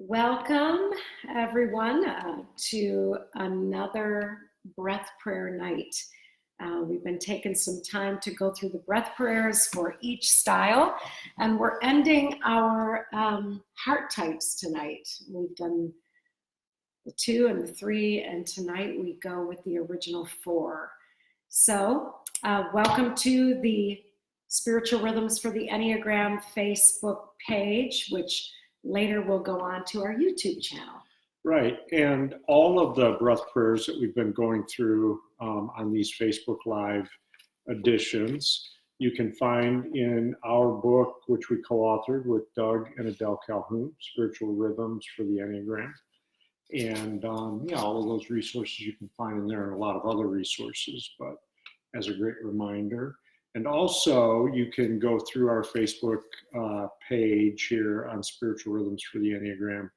Welcome, everyone, to another breath prayer night. We've been taking some time to go through the breath prayers for each style, and we're ending our heart types tonight. We've done the 2 and the 3, and tonight we go with the original 4. So, welcome to the Spiritual Rhythms for the Enneagram Facebook page, which later we'll go on to our YouTube channel. Right, and all of the breath prayers that we've been going through on these Facebook Live editions, you can find in our book, which we co-authored with Doug and Adele Calhoun, Spiritual Rhythms for the Enneagram. And all of those resources you can find in there and a lot of other resources, but as a great reminder. And also, you can go through our Facebook page here on Spiritual Rhythms for the Enneagram,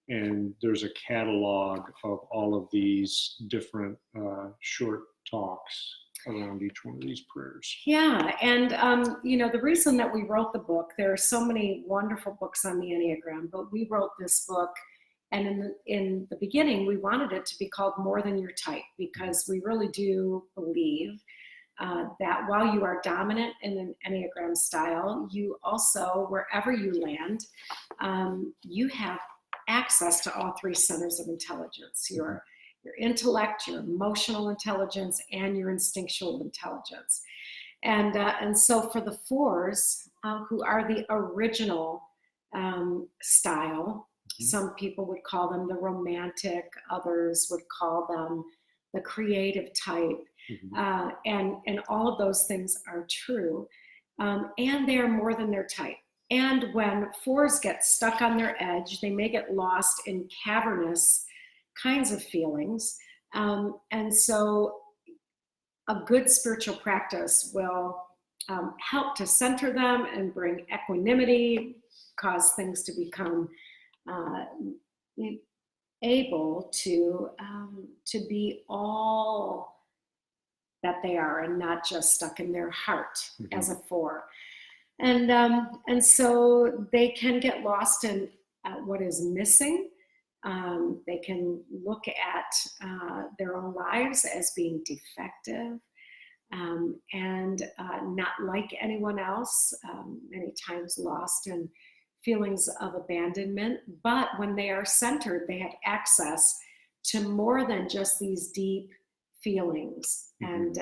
and there's a catalog of all of these different short talks around each one of these prayers. Yeah, and the reason that we wrote the book, there are so many wonderful books on the Enneagram, but we wrote this book, and in the beginning, we wanted it to be called More Than Your Type, because we really do believe that while you are dominant in an Enneagram style, you also, wherever you land, you have access to all 3 centers of intelligence, your intellect, your emotional intelligence, and your instinctual intelligence. And so for the 4s, who are the original style, some people would call them the romantic, others would call them the creative type. And all of those things are true, and they are more than their type. And when 4s get stuck on their edge, they may get lost in cavernous kinds of feelings. And so a good spiritual practice will help to center them and bring equanimity, cause things to become able to be all that they are, and not just stuck in their heart as a 4. And so they can get lost in what is missing. They can look at their own lives as being defective and not like anyone else, many times lost in feelings of abandonment. But when they are centered, they have access to more than just these deep feelings. And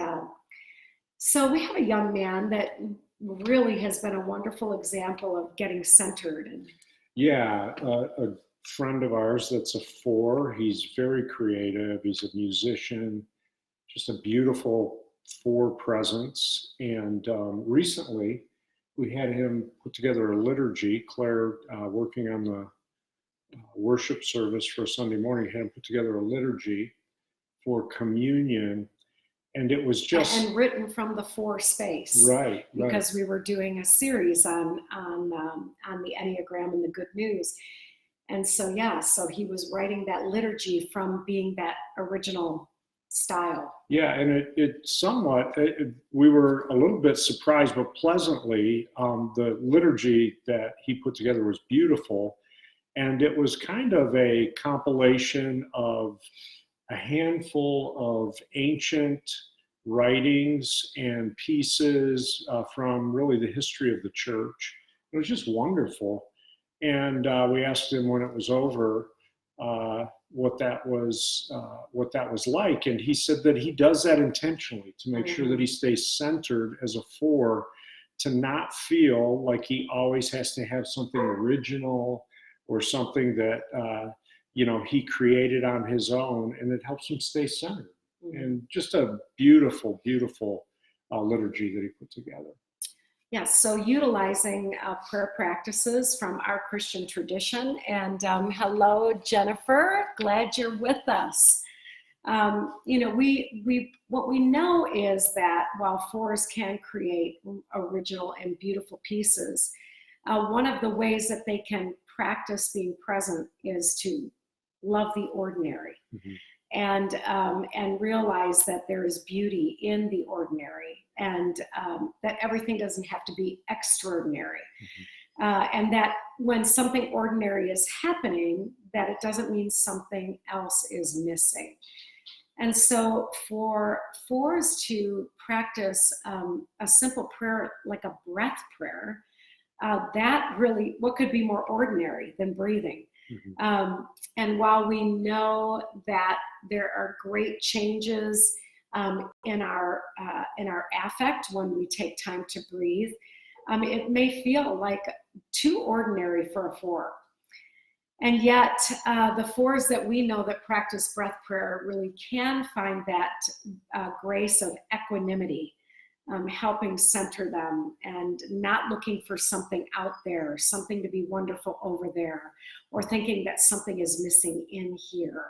so we have a young man that really has been a wonderful example of getting centered. And a friend of ours that's a 4. He's very creative. He's a musician, just a beautiful 4 presence. And recently we had him put together a liturgy. Claire, working on the worship service for Sunday morning, had him put together a liturgy for communion. And it was just and written from the 4 space, right? Because we were doing a series on the Enneagram and the good news, and so he was writing that liturgy from being that original style. Yeah, and it somewhat we were a little bit surprised, but pleasantly, the liturgy that he put together was beautiful, and it was kind of a compilation of a handful of ancient writings and pieces from really the history of the church. It was just wonderful. And we asked him when it was over what that was like. And he said that he does that intentionally to make sure that he stays centered as a 4, to not feel like he always has to have something original or something that he created on his own, and it helps him stay centered. And just a beautiful, beautiful liturgy that he put together. Yes, so utilizing prayer practices from our Christian tradition. And hello, Jennifer, glad you're with us. What we know is that while 4s can create original and beautiful pieces, one of the ways that they can practice being present is to love the ordinary, and realize that there is beauty in the ordinary, and that everything doesn't have to be extraordinary. And that when something ordinary is happening, that it doesn't mean something else is missing. And so for fours to practice a simple prayer like a breath prayer, that really, what could be more ordinary than breathing? Mm-hmm. And while we know that there are great changes in our affect when we take time to breathe, it may feel like too ordinary for a four. And yet, the fours that we know that practice breath prayer really can find that grace of equanimity, helping center them and not looking for something out there, something to be wonderful over there, or thinking that something is missing in here,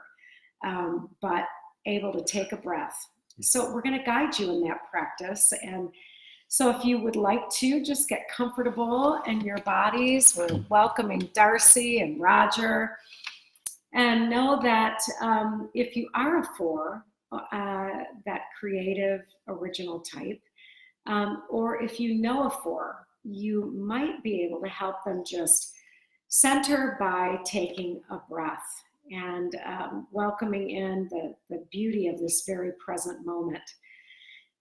but able to take a breath. So we're going to guide you in that practice. And so if you would like to just get comfortable in your bodies, we're welcoming Darcy and Roger. And know that if you are a four, that creative, original type, or if you know a four, you might be able to help them just center by taking a breath and welcoming in the beauty of this very present moment.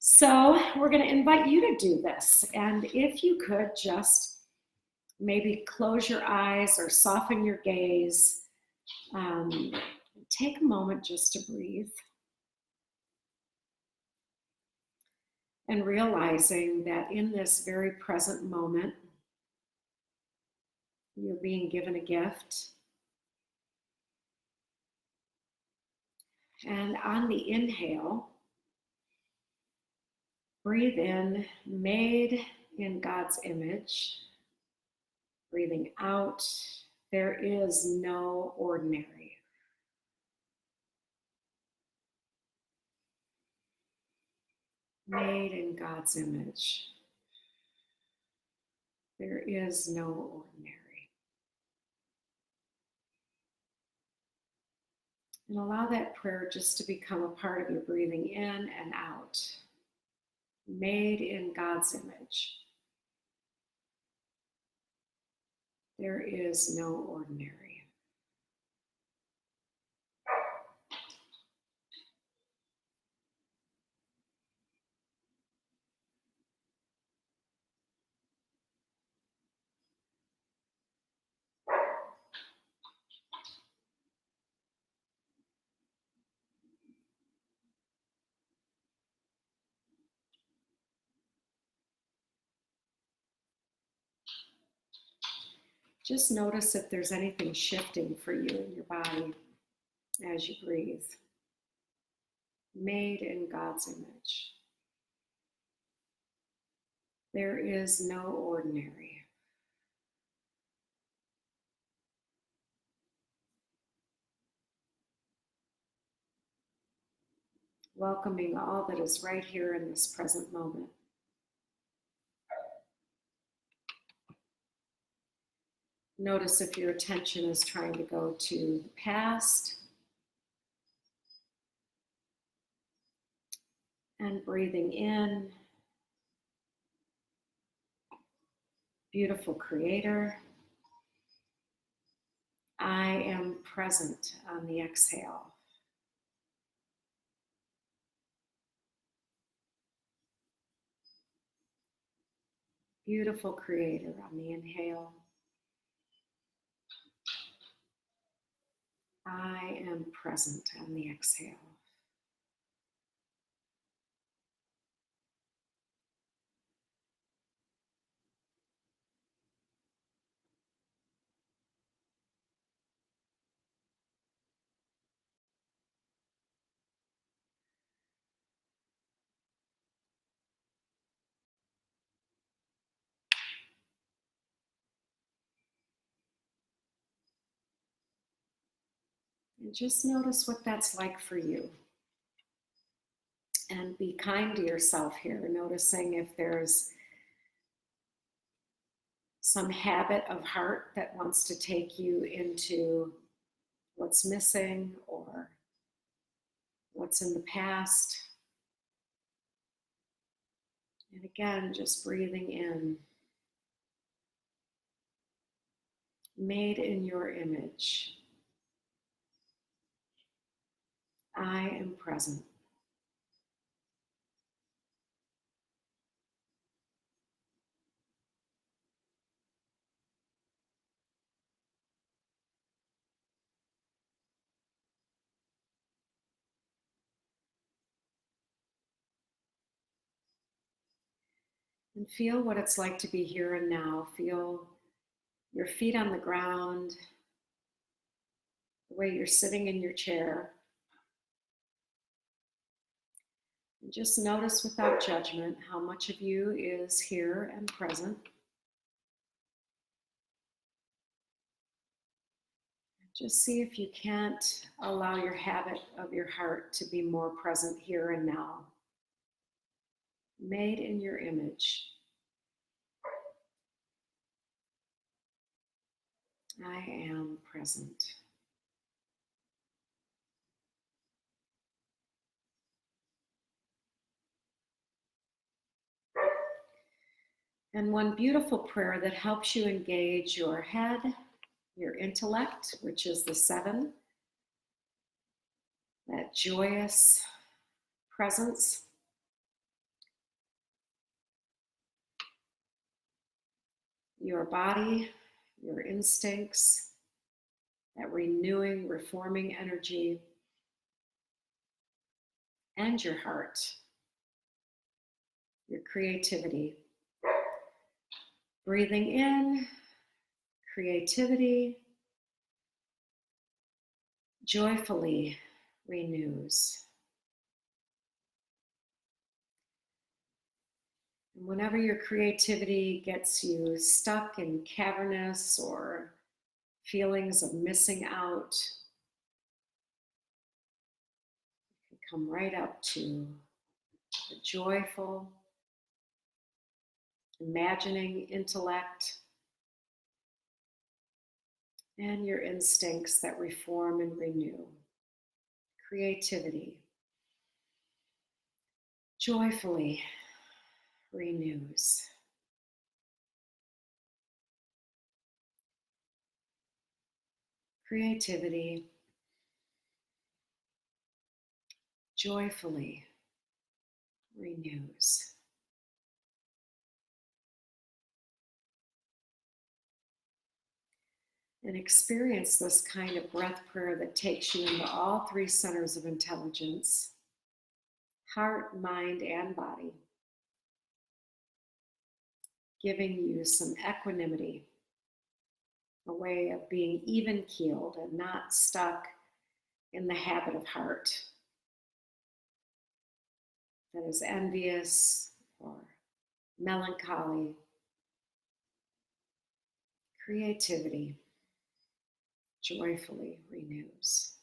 So we're going to invite you to do this. And if you could just maybe close your eyes or soften your gaze, take a moment just to breathe. And realizing that in this very present moment, you're being given a gift. And on the inhale, breathe in, made in God's image. Breathing out, there is no ordinary. Made in God's image. There is no ordinary. And allow that prayer just to become a part of your breathing in and out. Made in God's image. There is no ordinary. Just notice if there's anything shifting for you in your body as you breathe. Made in God's image. There is no ordinary. Welcoming all that is right here in this present moment. Notice if your attention is trying to go to the past. And breathing in. Beautiful Creator. I am present on the exhale. Beautiful Creator on the inhale. I am present on the exhale. And just notice what that's like for you. And be kind to yourself here, noticing if there's some habit of heart that wants to take you into what's missing or what's in the past. And again, just breathing in. made in your image. I am present. And feel what it's like to be here and now. Feel your feet on the ground, the way you're sitting in your chair. And just notice without judgment how much of you is here and present. Just see if you can't allow your habit of your heart to be more present here and now. Made in your image. I am present. And one beautiful prayer that helps you engage your head, your intellect, which is the 7, that joyous presence. Your body, your instincts, that renewing, reforming energy, and your heart, your creativity. Breathing in, creativity, joyfully renews. And whenever your creativity gets you stuck in cavernous or feelings of missing out, you can come right up to the joyful, imagining intellect, and your instincts that reform and renew. Creativity joyfully renews. Creativity joyfully renews. And experience this kind of breath prayer that takes you into all 3 centers of intelligence: heart, mind, and body, giving you some equanimity, a way of being even keeled and not stuck in the habit of heart that is envious or melancholy. Creativity joyfully renews.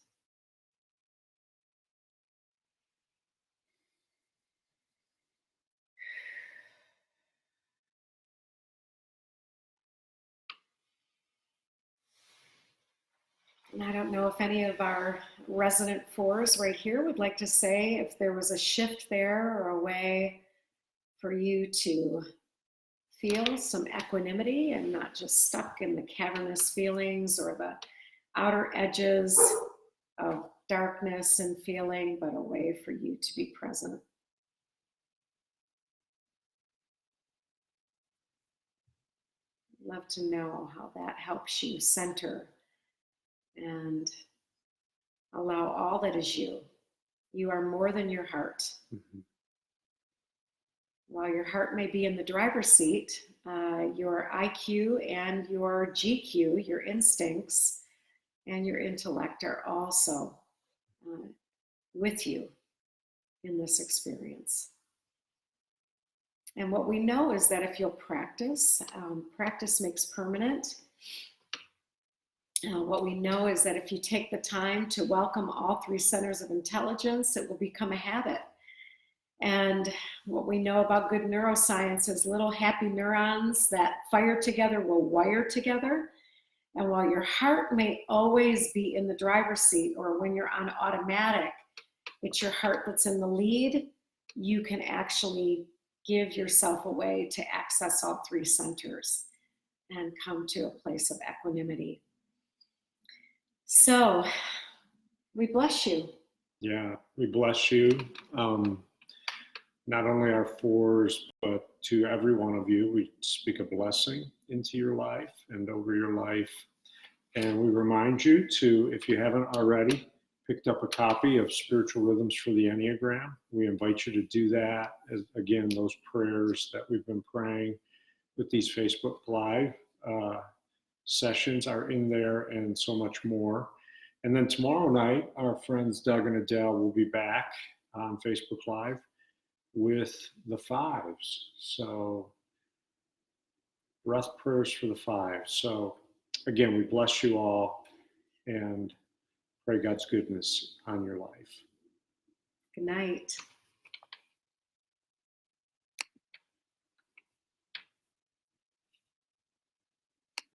And I don't know if any of our resident 4s right here would like to say if there was a shift there or a way for you to feel some equanimity and not just stuck in the cavernous feelings or the outer edges of darkness and feeling, but a way for you to be present. I'd love to know how that helps you center and allow all that is you. You are more than your heart. Mm-hmm. While your heart may be in the driver's seat, your IQ and your GQ, your instincts and your intellect are also with you in this experience. And what we know is that if you'll practice, practice makes permanent. What we know is that if you take the time to welcome all 3 centers of intelligence, it will become a habit. And what we know about good neuroscience is little happy neurons that fire together will wire together. And while your heart may always be in the driver's seat, or when you're on automatic, it's your heart that's in the lead, you can actually give yourself a way to access all 3 centers. and come to a place of equanimity. So we bless you. Yeah, we bless you. Not only our fours, but to every one of you, we speak a blessing into your life and over your life. And we remind you to, if you haven't already, picked up a copy of Spiritual Rhythms for the Enneagram. We invite you to do that. As, again, those prayers that we've been praying with these Facebook Live sessions are in there, and so much more. And then tomorrow night, our friends Doug and Adele will be back on Facebook Live with the fives. So breath prayers for the fives. So again, we bless you all and pray God's goodness on your life. Good night.